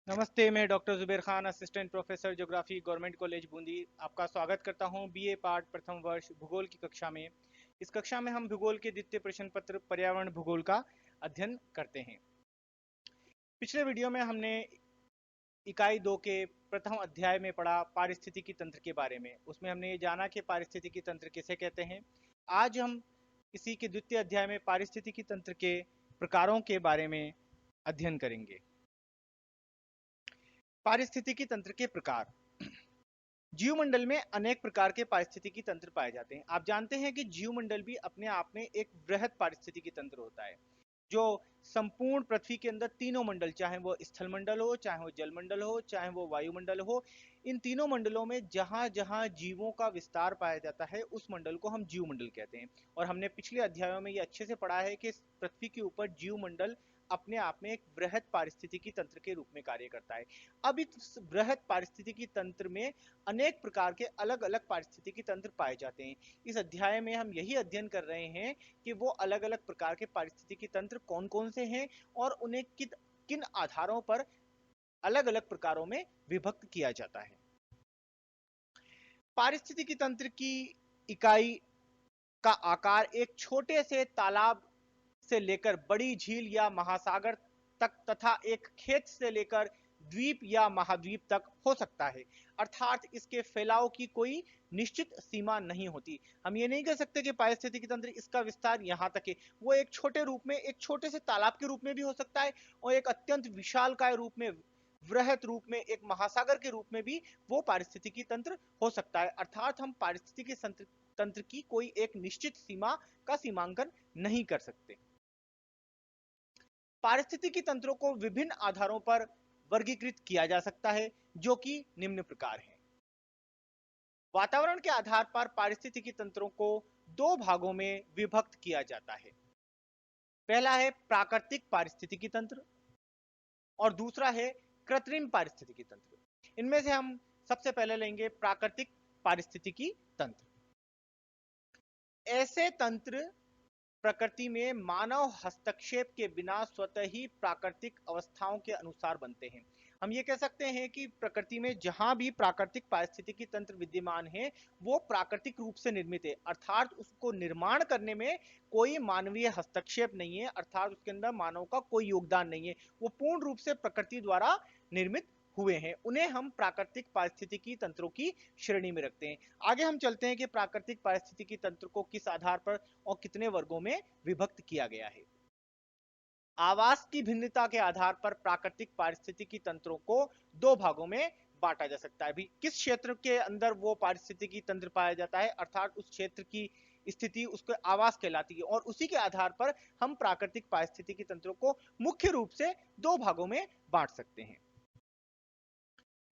नमस्ते, मैं doctor Zuber Khan, assistant professor geography, government college Bundi. आपका स्वागत करता हूं बीए पार्ट प्रथम वर्ष भूगोल की कक्षा में। इस कक्षा में हम भूगोल के द्वितीय प्रश्न पत्र पर्यावरण भूगोल का अध्ययन करते हैं। पिछले वीडियो में हमने इकाई 2 के प्रथम अध्याय में पढ़ा पारिस्थितिकी तंत्र के बारे में। उसमें हमने ये जाना कि पारिस्थितिकी तंत्र किसे कहते हैं। आज हम इसी के द्वितीय अध्याय में पारिस्थितिकी तंत्र के प्रकारों के बारे में अध्ययन करेंगे। पारिस्थितिकी तंत्र के प्रकार। जीवमंडल में अनेक प्रकार के पारिस्थितिकी तंत्र पाए जाते हैं। आप जानते हैं कि जीवमंडल भी अपने आप में एक वृहद पारिस्थितिकी तंत्र होता है, जो संपूर्ण पृथ्वी के अंदर तीनों मंडल, चाहे वो स्थल मंडल हो, चाहे वो जल मंडल हो, चाहे वो वायुमंडल हो, इन तीनों मंडलों में जहां जहां जीवों का विस्तार पाया जाता है उस मंडल को हम जीवमंडल कहते हैं। और हमने पिछले अध्यायों में ये अच्छे से पढ़ा है कि पृथ्वी के ऊपर जीवमंडल अपने आप में एक वृहद पारिस्थितिकी तंत्र के रूप में कार्य करता है। अब इस वृहद पारिस्थितिकी तंत्र में अनेक प्रकार के अलग अलग पारिस्थितिकी तंत्र पाए जाते हैं। इस अध्याय में हम यही अध्ययन कर रहे हैं कि वो अलग अलग प्रकार के पारिस्थितिकी तंत्र कौन कौन से हैं और उन्हें किन आधारों पर अलग अलग प्रकारों में विभक्त किया जाता है। पारिस्थितिकी तंत्र की इकाई का आकार एक छोटे से तालाब से लेकर बड़ी झील या महासागर तक तथा एक खेत से लेकर द्वीप या महाद्वीप तक हो सकता है। अर्थात इसके फैलाव की कोई निश्चित सीमा नहीं होती। हम ये नहीं कह सकते कि पारिस्थितिकी तंत्र इसका विस्तार यहाँ तक है। वो एक छोटे रूप में, एक छोटे से तालाब के रूप में भी हो सकता है और एक अत्यंत विशालकाय रूप में, वृहद रूप में, एक महासागर के रूप में भी वो पारिस्थितिकी तंत्र हो सकता है। अर्थात हम पारिस्थितिकी तंत्र की कोई एक निश्चित सीमा का सीमांकन नहीं कर सकते। पारिस्थितिकी तंत्रों को विभिन्न आधारों पर वर्गीकृत किया जा सकता है, जो कि निम्न प्रकार हैं। वातावरण के आधार पर पारिस्थितिकी तंत्रों को दो भागों में विभक्त किया जाता है। पहला है प्राकृतिक पारिस्थितिकी तंत्र और दूसरा है कृत्रिम पारिस्थितिकी तंत्र। इनमें से हम सबसे पहले लेंगे प्राकृतिक पारिस्थितिकी तंत्र। ऐसे तंत्र प्रकृति में मानव हस्तक्षेप के बिना स्वतः ही प्राकृतिक अवस्थाओं के अनुसार बनते हैं। हम ये कह सकते हैं कि प्रकृति में जहां भी प्राकृतिक पारिस्थितिकी तंत्र विद्यमान है वो प्राकृतिक रूप से निर्मित है, अर्थात उसको निर्माण करने में कोई मानवीय हस्तक्षेप नहीं है, अर्थात उसके अंदर मानव का कोई योगदान नहीं है। वो पूर्ण रूप से प्रकृति द्वारा निर्मित हुए हैं। उन्हें हम प्राकृतिक पारिस्थितिकी तंत्रों की श्रेणी में रखते हैं। आगे हम चलते हैं कि प्राकृतिक पारिस्थितिकी तंत्र को किस आधार पर और कितने वर्गों में विभक्त किया गया है। आवास की भिन्नता के आधार पर प्राकृतिक पारिस्थितिकी तंत्रों को दो भागों में बांटा जा सकता है। भी किस क्षेत्र के अंदर वो पारिस्थितिकी तंत्र पाया जाता है, अर्थात उस क्षेत्र की स्थिति उसको आवास कहलाती है, और उसी के आधार पर हम प्राकृतिक पारिस्थितिकी तंत्रों को मुख्य रूप से दो भागों में बांट सकते हैं।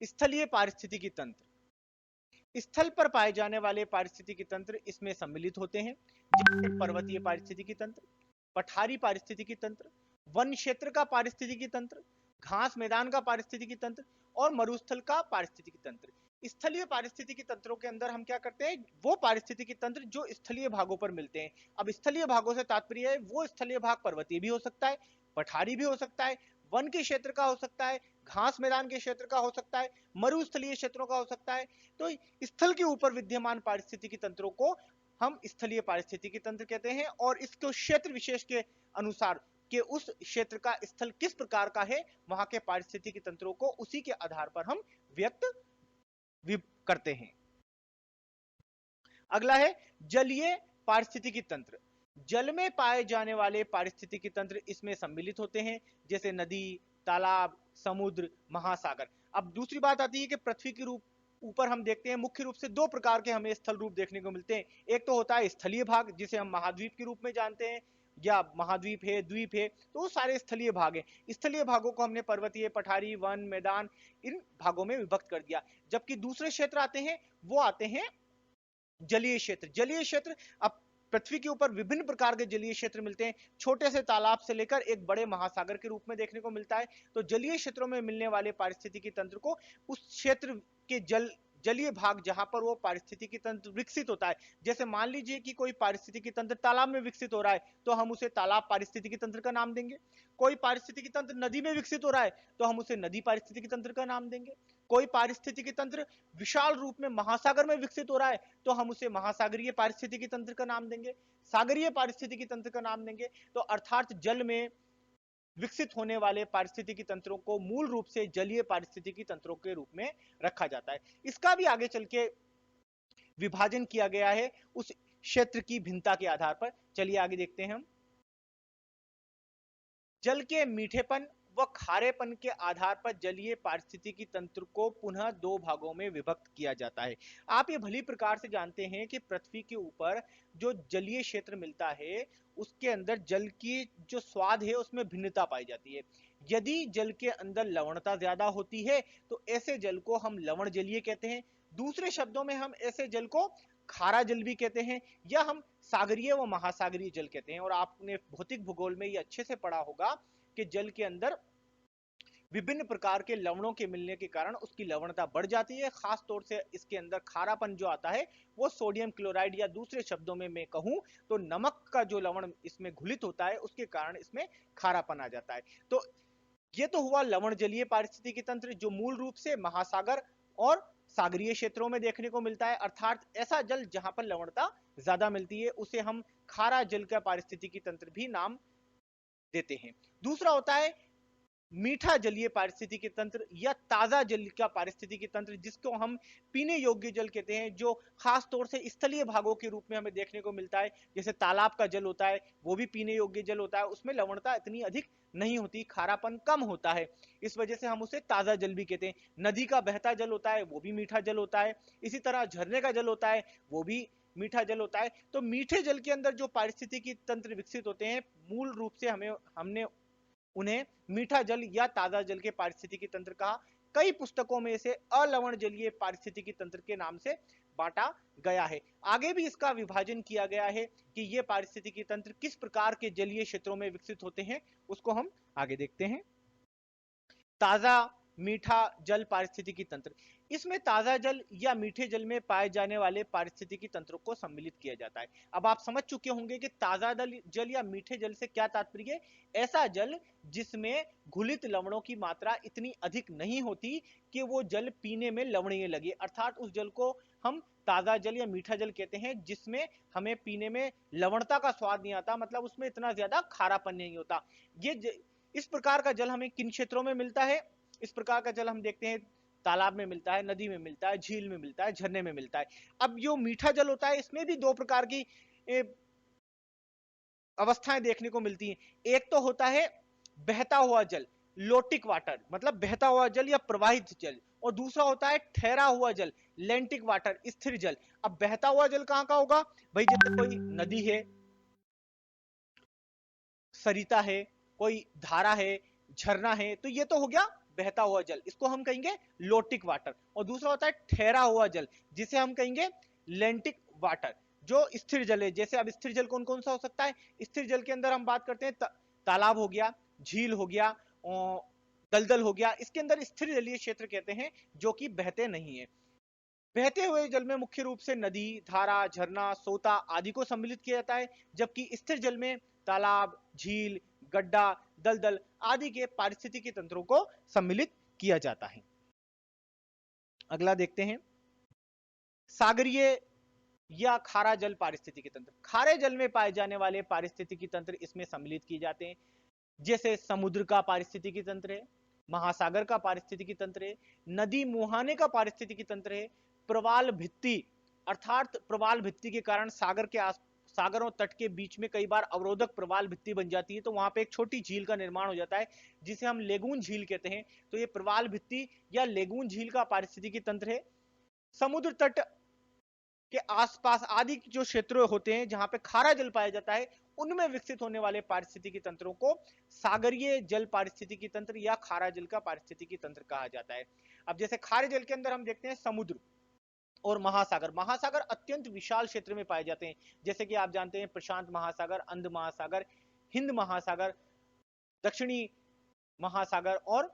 स्थलीय पारिस्थितिकी तंत्र। स्थल पर पाए जाने वाले पारिस्थितिकी तंत्र इसमें सम्मिलित होते हैं, जैसे पर्वतीय पारिस्थितिकी तंत्र, पठारी पारिस्थितिकी तंत्र, वन क्षेत्र का पारिस्थितिकी तंत्र, घास मैदान का पारिस्थितिकी तंत्र और मरुस्थल का पारिस्थितिकी तंत्र। स्थलीय पारिस्थितिकी तंत्रों के अंदर हम क्या करते हैं, वो पारिस्थितिकी तंत्र जो स्थलीय भागों पर मिलते हैं। अब स्थलीय भागों से तात्पर्य है वो स्थलीय भाग पर्वतीय भी हो सकता है, पठारी भी हो सकता है, वन के क्षेत्र का हो सकता है, घास मैदान के क्षेत्र का हो सकता है, मरुस्थलीय क्षेत्रों का हो सकता है। तो स्थल के ऊपर विद्यमान पारिस्थितिकी तंत्रों को हम स्थलीय पारिस्थितिकी तंत्र कहते हैं, और इसको क्षेत्र विशेष के अनुसार कि उस क्षेत्र का स्थल किस प्रकार का है, वहां के पारिस्थितिकी तंत्रों को उसी के आधार पर हम व्यक्त करते हैं। अगला है जलीय पारिस्थितिकी तंत्र। जल में पाए जाने वाले पारिस्थितिकी तंत्र इसमें सम्मिलित होते हैं, जैसे नदी, तालाब, समुद्र, महासागर। अब दूसरी बात आती है कि पृथ्वी के रूप ऊपर हम देखते हैं मुख्य रूप से दो प्रकार के हमें स्थल रूप देखने को मिलते हैं। एक तो होता है स्थलीय भाग, जिसे हम महाद्वीप के रूप में जानते हैं, या महाद्वीप है, द्वीप है, तो वो सारे स्थलीय भाग हैं। स्थलीय भागों को हमने पर्वतीय, पठारी, वन, मैदान, इन भागों में विभक्त कर दिया। जबकि दूसरे क्षेत्र आते हैं, वो आते हैं जलीय क्षेत्र। जलीय क्षेत्र, अब पृथ्वी के ऊपर विभिन्न प्रकार के जलीय क्षेत्र मिलते हैं, छोटे से तालाब से लेकर एक बड़े महासागर के रूप में देखने को मिलता है। तो जलीय क्षेत्रों में मिलने वाले पारिस्थितिकी तंत्र को उस क्षेत्र के जल जलीय भाग जहां पर वो पारिस्थितिकी तंत्र विकसित होता है, जैसे मान लीजिए कि कोई पारिस्थितिकी तंत्र तालाब में विकसित हो रहा है तो हम उसे तालाब पारिस्थितिकी तंत्र का नाम देंगे। कोई पारिस्थितिकी तंत्र नदी में विकसित हो रहा है तो हम उसे नदी पारिस्थितिकी तंत्र का नाम देंगे। कोई पारिस्थितिकी तंत्र विशाल रूप में महासागर में विकसित हो रहा है तो हम उसे महासागरीय पारिस्थितिकी तंत्र का नाम देंगे, सागरीय पारिस्थितिकी तंत्र का नाम देंगे। तो अर्थात जल में विकसित होने वाले पारिस्थितिकी तंत्रों को मूल रूप से जलीय पारिस्थितिकी तंत्रों के रूप में रखा जाता है। इसका भी आगे चल के विभाजन किया गया है उस क्षेत्र की भिन्नता के आधार पर। चलिए आगे देखते हैं हम। जल के मीठेपन व खारेपन के आधार पर जलीय पारिस्थितिकी तंत्र को पुनः दो भागों में विभक्त किया जाता है। आप ये भली प्रकार से जानते हैं कि पृथ्वी के ऊपर जो जलीय क्षेत्र मिलता है उसके अंदर जल की जो स्वाद है उसमें भिन्नता पाई जाती है। यदि जल के अंदर लवणता ज्यादा होती है तो ऐसे जल को हम लवण जलीय कहते हैं। दूसरे शब्दों में हम ऐसे जल को खारा जल भी कहते हैं, या हम सागरीय व महासागरीय जल कहते हैं। और आपने भौतिक भूगोल में ये अच्छे से पढ़ा होगा कि जल के अंदर विभिन्न प्रकार के लवणों के मिलने के कारण उसकी लवणता बढ़ जाती है। खास तौर से इसके अंदर खारापन जो आता है वो सोडियम क्लोराइड, या दूसरे शब्दों में मैं कहूं तो नमक का जो लवण इसमें घुलित होता है उसके कारण इसमें खारापन आ जाता है। तो ये तो हुआ लवण जलीय पारिस्थितिकी तंत्र जो मूल रूप से महासागर और सागरीय क्षेत्रों में देखने को मिलता है। अर्थात ऐसा जल जहां पर लवणता ज्यादा मिलती है उसे हम खारा जल का पारिस्थितिकी तंत्र भी नाम देते हैं। दूसरा होता है मीठा जलीय पारिस्थितिकी तंत्र या ताजा जल का पारिस्थितिकी तंत्र, जिसको हम पीने योग्य जल कहते हैं, जो खास तौर से स्थलीय भागों के रूप में हमें देखने को मिलता है। जैसे तालाब का जल होता है वो भी पीने योग्य जल होता है, उसमें लवणता इतनी अधिक नहीं होती, खारापन कम होता है, इस वजह से हम उसे ताजा जल भी कहते हैं। नदी का बहता जल होता है वो भी मीठा जल होता है, इसी तरह झरने का जल होता है वो भी मीठा जल होता है। तो मीठे जल के अंदर जो पारिस्थितिकी तंत्र विकसित होते हैं मूल रूप से हमने उन्हें मीठा जल या ताजा जल के पारिस्थितिकी तंत्र कहा। कई पुस्तकों में इसे अलवण जलीय पारिस्थितिकी तंत्र के नाम से बांटा गया है। आगे भी इसका विभाजन किया गया है कि ये पारिस्थितिकी तंत्र किस प्रकार के जलीय क्षेत्रों में विकसित होते हैं, उसको हम आगे देखते हैं। ताजा मीठा जल पारिस्थितिकी तंत्र, इसमें ताजा जल या मीठे जल में पाए जाने वाले पारिस्थितिकी तंत्रों को सम्मिलित किया जाता है। अब आप समझ चुके होंगे कि ताजा जल या मीठे जल से क्या तात्पर्य है। ऐसा जल जिसमें घुलित लवणों की मात्रा इतनी अधिक नहीं होती कि वो जल पीने में लवणीय लगे, अर्थात उस जल को हम ताजा जल या मीठा जल कहते हैं जिसमें हमें पीने में लवणता का स्वाद नहीं आता, मतलब उसमें इतना ज्यादा खारापन नहीं होता। इस प्रकार का जल हमें किन क्षेत्रों में मिलता है। इस प्रकार का जल हम देखते हैं तालाब में मिलता है, नदी में मिलता है, झील में मिलता है, झरने में मिलता है। अब जो मीठा जल होता है इसमें भी दो प्रकार की अवस्थाएं देखने को मिलती हैं। एक तो होता है बहता हुआ जल, लोटिक वाटर, मतलब बहता हुआ जल या प्रवाहित जल, और दूसरा होता है ठहरा हुआ जल, लेंटिक वाटर, स्थिर जल। अब बहता हुआ जल कहां का होगा भाई, जैसे कोई नदी है, सरिता है, कोई धारा है, झरना है, तो ये तो हो गया बहता हुआ जल, इसको हम कहेंगे लोटिक वाटर। और दूसरा होता है ठहरा हुआ जल जिसे हम कहेंगे लेंटिक वाटर, जो स्थिर जल है। जैसे अब स्थिर जल कौन कौन सा हो सकता है। स्थिर जल के अंदर हम बात करते हैं तालाब हो गया, झील हो गया, दलदल हो गया, इसके अंदर स्थिर जलीय क्षेत्र कहते हैं जो कि बहते नहीं है। बहते हुए जल में मुख्य रूप से नदी, धारा, झरना, सोता आदि को सम्मिलित किया जाता है, जबकि स्थिर जल में तालाब, झील, गड्ढा, दलदल आदि के पारिस्थितिकी तंत्रों को सम्मिलित किया जाता है। अगला देखते हैं सागरीय या खारा जल पारिस्थितिकी तंत्र। खारे जल में पाए जाने वाले पारिस्थितिकी तंत्र इसमें सम्मिलित किए जाते हैं, जैसे समुद्र का पारिस्थितिकी तंत्र है, महासागर का पारिस्थितिकी तंत्र है, नदी मुहाने का पारिस्थितिकी तंत्र है, प्रवाल भित्ति, अर्थात प्रवाल भित्ति के कारण सागरों तट के बीच में कई बार अवरोधक प्रवाल भित्ति बन जाती है, तो वहां पे एक छोटी झील का निर्माण हो जाता है जिसे हम लेगून झील कहते हैं। तो ये प्रवाल भित्ति या लेगून झील का पारिस्थितिकी तंत्र है। समुद्र तट के आसपास आदि जो क्षेत्र होते हैं जहां पे खारा जल पाया जाता है उनमें विकसित होने वाले पारिस्थितिकी तंत्रों को सागरीय जल पारिस्थितिकी तंत्र या खारा जल का पारिस्थितिकी तंत्र कहा जाता है। अब जैसे खारे जल के अंदर हम देखते हैं समुद्र और महासागर। महासागर अत्यंत विशाल क्षेत्र में पाए जाते हैं, जैसे कि आप जानते हैं प्रशांत महासागर, अंध महासागर, हिंद महासागर, दक्षिणी महासागर और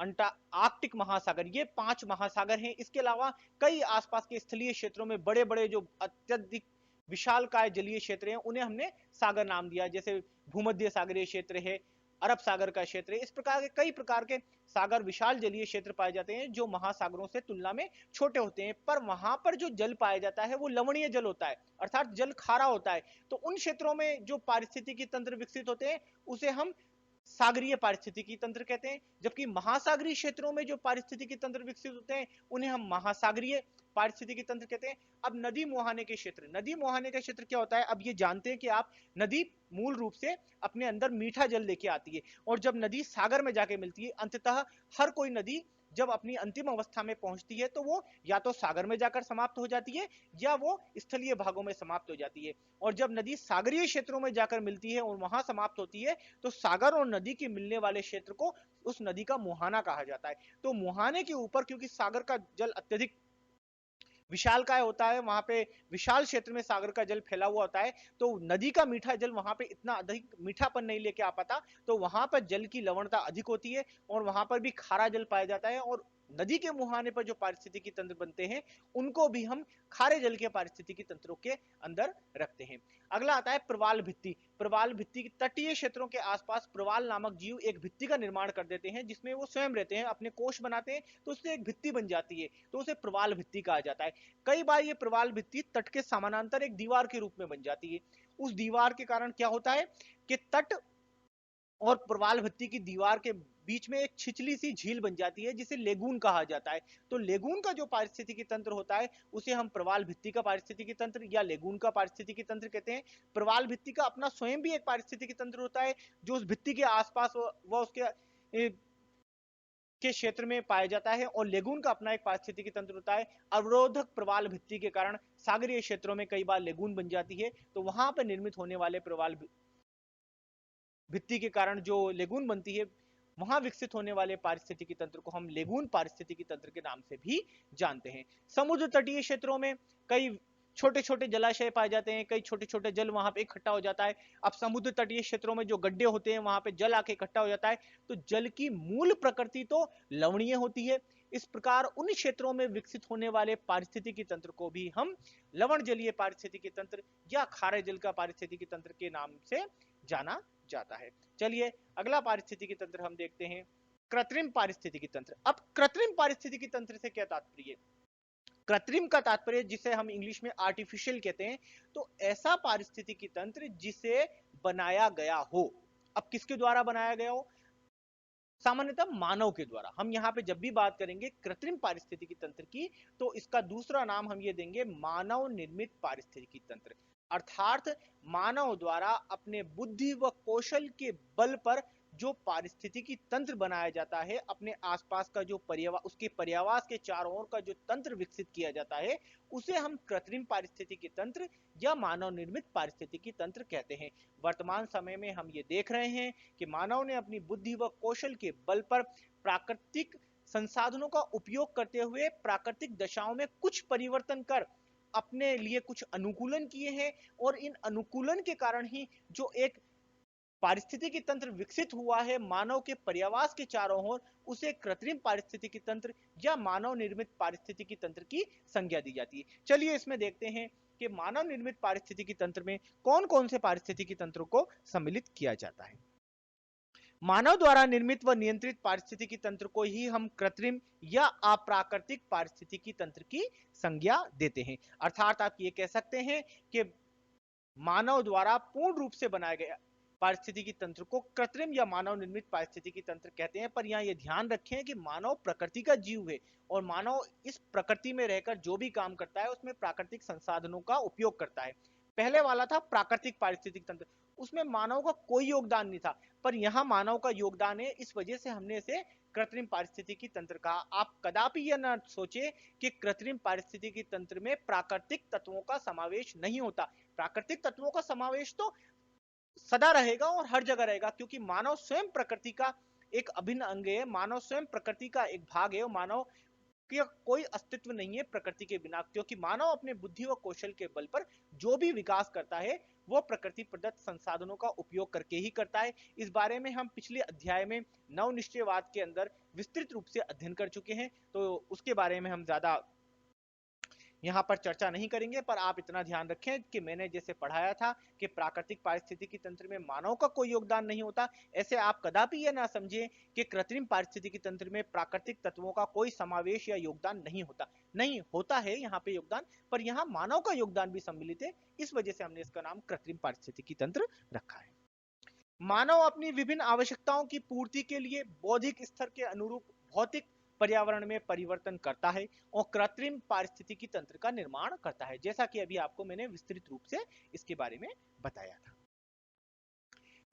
आर्कटिक महासागर, ये 5 महासागर हैं। इसके अलावा कई आसपास के स्थलीय क्षेत्रों में बड़े बड़े जो अत्यधिक विशालकाय जलीय क्षेत्र हैं उन्हें हमने सागर नाम दिया, जैसे भूमध्य सागरीय क्षेत्र है, अरब सागर का क्षेत्र है। इस प्रकार के कई प्रकार के सागर विशाल जलीय क्षेत्र पाए जाते हैं जो महासागरों से तुलना में छोटे होते हैं, पर वहां पर जो जल पाया जाता है वो लवणीय जल होता है, अर्थात जल खारा होता है। तो उन क्षेत्रों में जो पारिस्थितिकी तंत्र विकसित होते हैं उसे हम सागरीय पारिस्थितिकी तंत्र कहते हैं, जबकि महासागरीय क्षेत्रों में जो पारिस्थितिकी तंत्र विकसित होते हैं उन्हें हम महासागरीय पारिस्थितिकी तंत्र कहते हैं। अब नदी मुहाने के क्षेत्र, नदी मुहाने का क्षेत्र क्या होता है, अब ये जानते हैं कि आप नदी मूल रूप से अपने अंदर मीठा जल लेके आती है, और जब नदी सागर में जाके मिलती है, अंततः हर कोई नदी जब अपनी अंतिम अवस्था में पहुंचती है तो वो या तो सागर में जाकर समाप्त हो जाती है या वो स्थलीय भागों में समाप्त हो जाती है। और जब नदी सागरीय क्षेत्रों में जाकर मिलती है और वहां समाप्त होती है तो सागर और नदी के मिलने वाले क्षेत्र को उस नदी का मुहाना कहा जाता है। तो मुहाने के ऊपर, क्योंकि सागर का जल अत्यधिक विशालकाय होता है, वहां पे विशाल क्षेत्र में सागर का जल फैला हुआ होता है, तो नदी का मीठा जल वहां पे इतना अधिक मीठापन नहीं लेके आ पाता, तो वहां पर जल की लवणता अधिक होती है और वहां पर भी खारा जल पाया जाता है। और नदी के मुहाने पर जो पारिस्थितिकी तंत्र बनते हैं उनको भी हम खारे जल के पारिस्थितिकी तंत्रों के अंदर रखते हैं। अगला आता है प्रवाल भित्ति। प्रवाल भित्ति, तटीय क्षेत्रों के आसपास प्रवाल नामक जीव एक भित्ति का निर्माण कर देते हैं जिसमें वो स्वयं रहते हैं, अपने कोष बनाते हैं, तो उससे एक भित्ति बन जाती है, तो उसे प्रवाल भित्ति कहा जाता है। कई बार ये प्रवाल भित्ति तट के समानांतर एक दीवार के रूप में बन जाती है। उस दीवार के कारण क्या होता है कि तट और प्रवाल भित्ति की दीवार के बीच में एक छिछली सी झील बन जाती है जिसे लेगून कहा जाता है। तो लेगून का जो पारिस्थितिकी तंत्र होता है उसे हम प्रवाल भित्ति का पारिस्थितिकी तंत्र या लेगून का पारिस्थितिकी तंत्र कहते हैं। प्रवाल भित्ति का अपना स्वयं भी एक पारिस्थितिकी तंत्र होता है जो उस भित्ति के आसपास व उसके के क्षेत्र में पाया जाता है, और लेगून का अपना एक पारिस्थितिकी तंत्र होता है। अवरोधक प्रवाल भित्ति के कारण सागरीय क्षेत्रों में कई बार लेगून बन जाती है, तो वहां पर निर्मित होने वाले प्रवाल भित्ति के कारण जो लेगून बनती है, वहां विकसित होने वाले पारिस्थितिकी तंत्र को हम लेगून पारिस्थितिकी तंत्र के नाम से भी जानते हैं। समुद्र तटीय क्षेत्रों में कई छोटे छोटे जलाशय पाए जाते हैं, कई छोटे छोटे जल वहां पे इकट्ठा हो जाता है। अब समुद्र तटीय क्षेत्रों में जो गड्ढे होते हैं वहां पे जल आके इकट्ठा हो जाता है, तो जल की मूल प्रकृति तो लवणीय होती है। इस प्रकार उन क्षेत्रों में विकसित होने वाले पारिस्थितिकी तंत्र को भी हम लवण जलीय पारिस्थितिकी तंत्र या खारे जल का पारिस्थितिकी तंत्र के नाम से जाना जाता है। चलिए अगला पारिस्थितिकी तंत्र हम देखते हैं, कृत्रिम पारिस्थितिकी तंत्र। अब कृत्रिम पारिस्थितिकी तंत्र से क्या तात्पर्य? कृत्रिम का तात्पर्य जिसे हम इंग्लिश में आर्टिफिशियल कहते हैं, तो ऐसा पारिस्थितिकी तंत्र जिसे बनाया गया हो। अब किसके द्वारा बनाया गया हो? सामान्यतः मानव के द्वारा। हम यहाँ पे जब भी बात करेंगे कृत्रिम पारिस्थितिकी तंत्र की, तो इसका दूसरा नाम हम ये देंगे मानव निर्मित पारिस्थितिकी तंत्र। अर्थात मानव द्वारा अपने बुद्धि व कौशल के बल पर जो पारिस्थितिकी तंत्र बनाया जाता है, अपने आसपास का जो उसके पर्यावास के चारों ओर का जो तंत्र विकसित किया जाता है, उसे हम कृत्रिम पारिस्थितिकी तंत्र या मानव निर्मित पारिस्थितिकी तंत्र कहते हैं। वर्तमान समय में हम ये देख रहे हैं कि मानव ने अपनी बुद्धि व कौशल के बल पर प्राकृतिक संसाधनों का उपयोग करते हुए प्राकृतिक दशाओं में कुछ परिवर्तन कर अपने लिए कुछ अनुकूलन किए हैं, और इन अनुकूलन के कारण ही जो एक पारिस्थितिकी तंत्र विकसित हुआ है मानव के पर्यावास के चारों ओर, उसे कृत्रिम पारिस्थितिकी तंत्र या मानव निर्मित पारिस्थितिकी तंत्र की संज्ञा दी जाती है। चलिए इसमें देखते हैं कि मानव निर्मित पारिस्थितिकी तंत्र में कौन कौन से पारिस्थितिकी तंत्रों को सम्मिलित किया जाता है। मानव द्वारा निर्मित व नियंत्रित पारिस्थितिकी तंत्र को ही हम कृत्रिम या अप्राकृतिक पारिस्थितिकी तंत्र की संज्ञा देते हैं। अर्थात आप ये कह सकते हैं कि मानव द्वारा पूर्ण रूप से बनाया गया पारिस्थितिकी तंत्र को कृत्रिम या मानव निर्मित पारिस्थितिकी तंत्र कहते हैं। पर यहाँ ये ध्यान रखें कि मानव प्रकृति का जीव है, और मानव इस प्रकृति में रहकर जो भी काम करता है उसमें प्राकृतिक संसाधनों का उपयोग करता है। पहले वाला था प्राकृतिक पारिस्थितिक तंत्र, उसमें मानव का कोई योगदान नहीं था, पर यहाँ मानव का योगदान है, इस वजह से हमने इसे कृत्रिम पारिस्थितिकी तंत्र कहा। आप कदापि यह न सोचे कि कृत्रिम पारिस्थितिकी तंत्र में प्राकृतिक तत्वों का समावेश नहीं होता। प्राकृतिक तत्वों का समावेश तो सदा रहेगा और हर जगह रहेगा, क्योंकि मानव स्वयं प्रकृति का एक अभिन्न अंग है, मानव स्वयं प्रकृति का एक भाग है, और मानव कि कोई अस्तित्व नहीं है प्रकृति के बिना, क्योंकि मानव अपने बुद्धि व कौशल के बल पर जो भी विकास करता है वो प्रकृति प्रदत्त संसाधनों का उपयोग करके ही करता है। इस बारे में हम पिछले अध्याय में नवनिश्चयवाद के अंदर विस्तृत रूप से अध्ययन कर चुके हैं, तो उसके बारे में हम ज्यादा यहाँ पर चर्चा नहीं करेंगे। पर आप इतना ध्यान रखें कि मैंने जैसे पढ़ाया था कि प्राकृतिक पारिस्थितिकी तंत्र में मानव का कोई योगदान नहीं होता, ऐसे आप कदापि यह ना समझें कि कृत्रिम पारिस्थितिकी तंत्र में प्राकृतिक तत्वों का कोई समावेश या योगदान नहीं होता। नहीं होता है यहाँ पे योगदान, पर यहाँ मानव का योगदान भी सम्मिलित है, इस वजह से हमने इसका नाम कृत्रिम पारिस्थितिकी तंत्र रखा है। मानव अपनी विभिन्न आवश्यकताओं की पूर्ति के लिए बौद्धिक स्तर के अनुरूप भौतिक पर्यावरण में परिवर्तन करता है और कृत्रिम पारिस्थितिकी तंत्र का निर्माण करता है, जैसा कि अभी आपको मैंने विस्तृत रूप से इसके बारे में बताया था।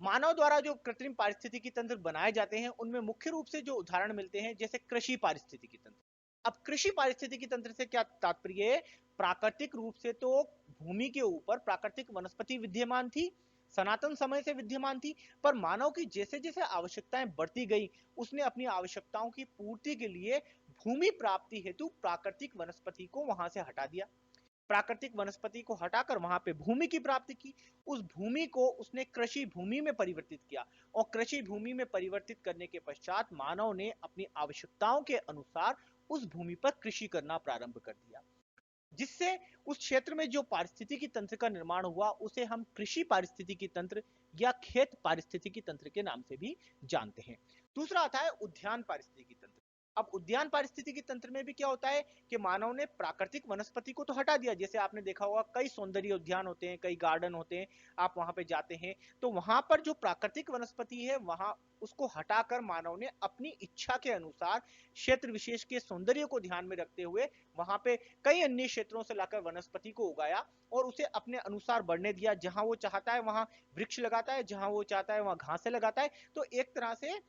मानव द्वारा जो कृत्रिम पारिस्थितिकी तंत्र बनाए जाते हैं उनमें मुख्य रूप से जो उदाहरण मिलते हैं जैसे कृषि पारिस्थितिकी तंत्र। अब कृषि पारिस्थितिकी तंत्र से क्या तात्पर्य है? प्राकृतिक रूप से तो भूमि के ऊपर प्राकृतिक वनस्पति विद्यमान थी, सनातन समय से विद्यमान थी, पर मानव की जैसे जैसे आवश्यकताएं बढ़ती गई उसने अपनी आवश्यकताओं की पूर्ति के लिए भूमि प्राप्ति हेतु प्राकृतिक वनस्पति को वहां से हटा दिया। प्राकृतिक वनस्पति को हटाकर वहां पे भूमि की प्राप्ति की। उस भूमि को उसने कृषि भूमि में परिवर्तित किया और कृषि भूमि में परिवर्तित करने के पश्चात मानव ने अपनी आवश्यकताओं के अनुसार उस भूमि पर कृषि करना प्रारंभ कर दिया, जिससे उस क्षेत्र में जो पारिस्थितिकी तंत्र का निर्माण हुआ उसे हम कृषि पारिस्थितिकी तंत्र या खेत पारिस्थितिकी तंत्र के नाम से भी जानते हैं। दूसरा आता है उद्यान पारिस्थितिकी तंत्र। अब उद्यान पारिस्थितिकी तंत्र में भी क्या होता है कि मानव ने प्राकृतिक वनस्पति को तो हटा दिया, जैसे आपने देखा होगा कई सौंदर्य उद्यान होते हैं, कई गार्डन होते हैं, आप वहां पे जाते हैं तो वहां पर जो प्राकृतिक वनस्पति है वहां उसको हटाकर मानव ने अपनी इच्छा के अनुसार क्षेत्र विशेष के सौंदर्य को ध्यान में रखते हुए वहां पे कई अन्य क्षेत्रों से लाकर वनस्पति को उगाया और उसे अपने अनुसार बढ़ने दिया। जहां वो चाहता है वहां वृक्ष लगाता है, जहां वो चाहता है वहां घासें लगाता है। तो एक तरह से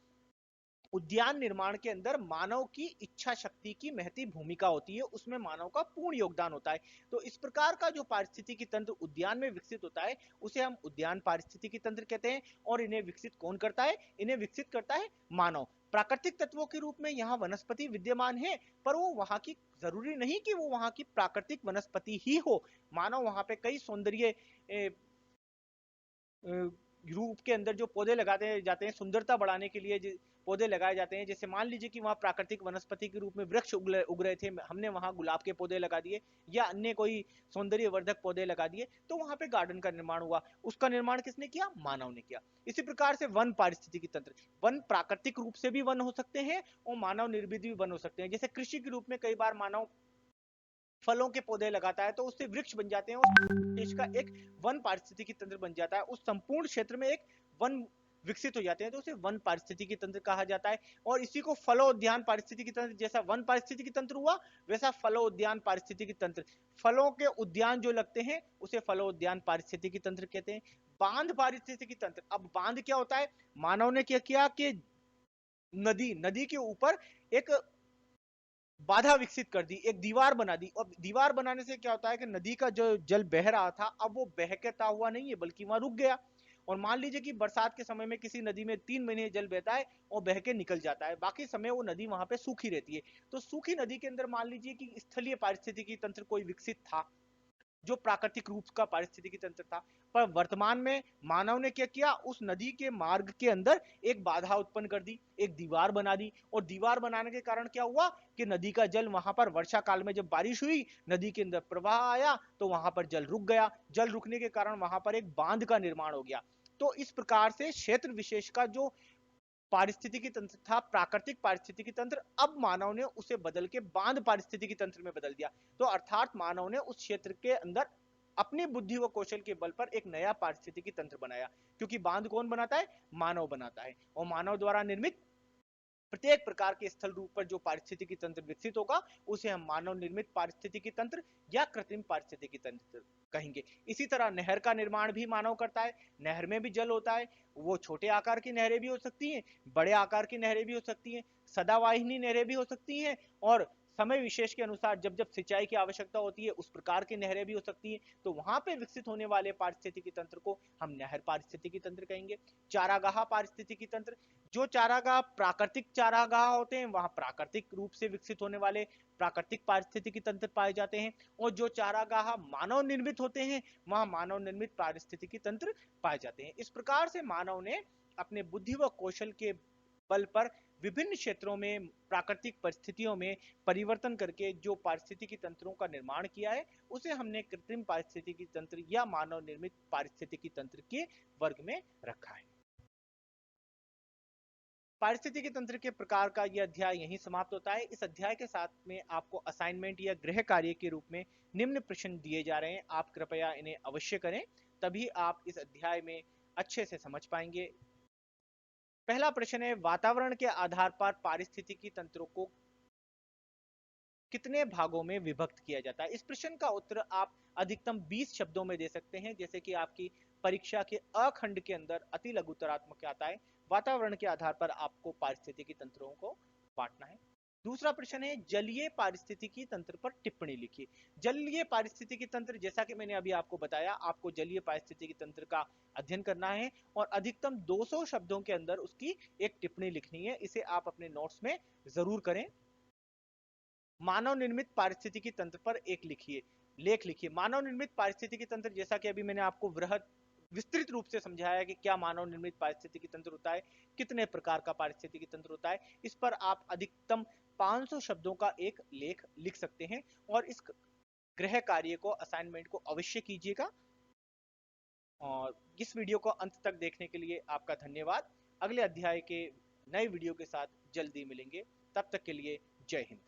उद्यान निर्माण के अंदर मानव की इच्छा शक्ति की महती भूमिका होती है, उसमें मानव का पूर्ण योगदान होता है। तो इस प्रकार का जो पारिस्थितिकी तंत्र उद्यान में विकसित होता है उसे हम उद्यान पारिस्थितिकी तंत्र कहते हैं। और इन्हें विकसित कौन करता है? इन्हें विकसित करता है मानव। प्राकृतिक तत्वों के रूप में यहाँ वनस्पति विद्यमान है, पर वो वहां की जरूरी नहीं कि वो वहां की प्राकृतिक वनस्पति ही हो। मानव वहां पे कई सौंदर्य रूप के अंदर जो पौधे लगाते जाते हैं सुंदरता बढ़ाने के लिए पौधे लगाए जाते हैं, जैसे मान लीजिए कि वहाँ प्राकृतिक वनस्पति के रूप में वृक्ष उग रहे थे, हमने वहाँ गुलाब के पौधे लगा दिए या अन्य कोई सौंदर्य वर्धक पौधे लगा दिए, तो वहाँ पे गार्डन का निर्माण हुआ। उसका निर्माण किसने किया? मानव ने किया। इसी प्रकार से वन पारिस्थितिकी तंत्र, वन प्राकृतिक रूप से भी वन हो सकते हैं और मानव निर्मित भी वन हो सकते हैं। जैसे कृषि के रूप में कई बार मानव फलों के पौधे लगाता है तो उससे वृक्ष बन जाते हैं, उस देश का एक वन पारिस्थितिकी तंत्र बन जाता है, उस संपूर्ण क्षेत्र में एक वन विकसित हो जाते हैं, तो उसे वन पारिस्थितिकी तंत्र कहा जाता है। और इसी को फलोद्यान पारिस्थितिकी तंत्र, जैसा वन पारिस्थितिकी तंत्र हुआ वैसा फलोद्यान पारिस्थितिकी तंत्र, फलों के उद्यान जो लगते हैं उसे फलोद्यान पारिस्थितिकी तंत्र कहते हैं। बांध पारिस्थितिकी तंत्र, अब बांध क्या होता है? मानव ने क्या किया कि नदी के ऊपर एक बाधा विकसित कर दी, एक दीवार बना दी। और दीवार बनाने से क्या होता है कि नदी का जो जल बह रहा था अब वो बहता हुआ नहीं है बल्कि वहां रुक गया। और मान लीजिए कि बरसात के समय में किसी नदी में 3 महीने जल बहता है और बह के निकल जाता है, बाकी समय वो नदी वहां पे सूखी रहती है। तो सूखी नदी के अंदर मान लीजिए कि स्थलीय पारिस्थितिकी तंत्र कोई विकसित था जो प्राकृतिक रूप का पारिस्थितिकी तंत्र था, पर वर्तमान में मानव ने क्या किया? उस नदी के मार्ग के अंदर एक बाधा उत्पन्न कर दी, एक दीवार बना दी। और दीवार बनाने के कारण क्या हुआ कि नदी का जल वहां पर वर्षा काल में जब बारिश हुई नदी के अंदर प्रवाह आया तो वहां पर जल रुक गया। जल रुकने के कारण वहां पर एक बांध का निर्माण हो गया। तो इस प्रकार से क्षेत्र विशेष का जो पारिस्थितिकी तंत्र था, प्राकृतिक पारिस्थितिकी तंत्र, अब मानव ने उसे बदल के बांध पारिस्थितिकी तंत्र में बदल दिया। तो अर्थात मानव ने उस क्षेत्र के अंदर अपनी बुद्धि व कौशल के बल पर एक नया पारिस्थितिकी तंत्र बनाया, क्योंकि बांध कौन बनाता है? मानव बनाता है। और मानव द्वारा निर्मित प्रत्येक प्रकार के स्थल रूप पर जो पारिस्थितिकी तंत्र विकसित होगा उसे हम मानव निर्मित पारिस्थितिकी तंत्र या कृत्रिम पारिस्थितिकी तंत्र कहेंगे। इसी तरह नहर का निर्माण भी मानव करता है। नहर में भी जल होता है, वो छोटे आकार की नहरें भी हो सकती हैं, बड़े आकार की नहरें भी हो सकती हैं, सदावाहिनी नहरें भी हो सकती हैं और समय विशेष के अनुसार जब जब सिंचाई की आवश्यकता होती है उस प्रकार की नहरें भी हो सकती हैं, तो वहां पे विकसित होने वाले पारिस्थितिकी तंत्र को हम नहर पारिस्थितिकी तंत्र कहेंगे। चारागाह पारिस्थितिकी तंत्र, जो चारागाह प्राकृतिक चारागाह होते हैं वहां प्राकृतिक रूप से विकसित होने वाले प्राकृतिक पारिस्थितिकी तंत्र पाए जाते हैं, और जो चारागाह मानव निर्मित होते हैं वहां मानव निर्मित पारिस्थितिकी तंत्र पाए जाते हैं। इस प्रकार से मानव ने अपने बुद्धि व कौशल के बल पर विभिन्न क्षेत्रों में प्राकृतिक परिस्थितियों में परिवर्तन करके जो पारिस्थितिकी तंत्रों का निर्माण किया है उसे हमने कृत्रिम पारिस्थितिकी तंत्र या मानव निर्मित पारिस्थितिकी तंत्र के वर्ग में रखा है। पारिस्थितिकी तंत्र के प्रकार का यह अध्याय यहीं समाप्त होता है। इस अध्याय के साथ में आपको असाइनमेंट या गृह कार्य के रूप में निम्न प्रश्न दिए जा रहे हैं, आप कृपया इन्हें अवश्य करें, तभी आप इस अध्याय में अच्छे से समझ पाएंगे। पहला प्रश्न है, वातावरण के आधार पर पारिस्थितिकी तंत्रों को कितने भागों में विभक्त किया जाता है। इस प्रश्न का उत्तर आप अधिकतम 20 शब्दों में दे सकते हैं, जैसे कि आपकी परीक्षा के अखंड के अंदर अति लघुतरात्मक आता है। वातावरण के आधार पर आपको पारिस्थितिकी तंत्रों को बांटना है। दूसरा प्रश्न है, जलीय पारिस्थितिकी तंत्र पर टिप्पणी लिखिए। जलीय पारिस्थितिकी तंत्र, जैसा कि मैंने अभी आपको बताया, आपको जलीय पारिस्थितिकी तंत्र का अध्ययन करना है और अधिकतम 200 शब्दों के अंदर उसकी एक टिप्पणी लिखनी है। इसे आप अपने नोट्स में जरूर करें। मानव निर्मित पारिस्थितिकी तंत्र पर एक लेख लिखिए। मानव निर्मित पारिस्थितिकी तंत्र, जैसा कि अभी मैंने आपको विस्तृत रूप से समझाया कि क्या मानव निर्मित पारिस्थितिकी तंत्र होता है, कितने प्रकार का पारिस्थितिकी तंत्र होता है, इस पर आप अधिकतम 500 शब्दों का एक लेख लिख सकते हैं और इस गृह कार्य को, असाइनमेंट को अवश्य कीजिएगा। और इस वीडियो को अंत तक देखने के लिए आपका धन्यवाद। अगले अध्याय के नए वीडियो के साथ जल्दी मिलेंगे, तब तक के लिए जय हिंद।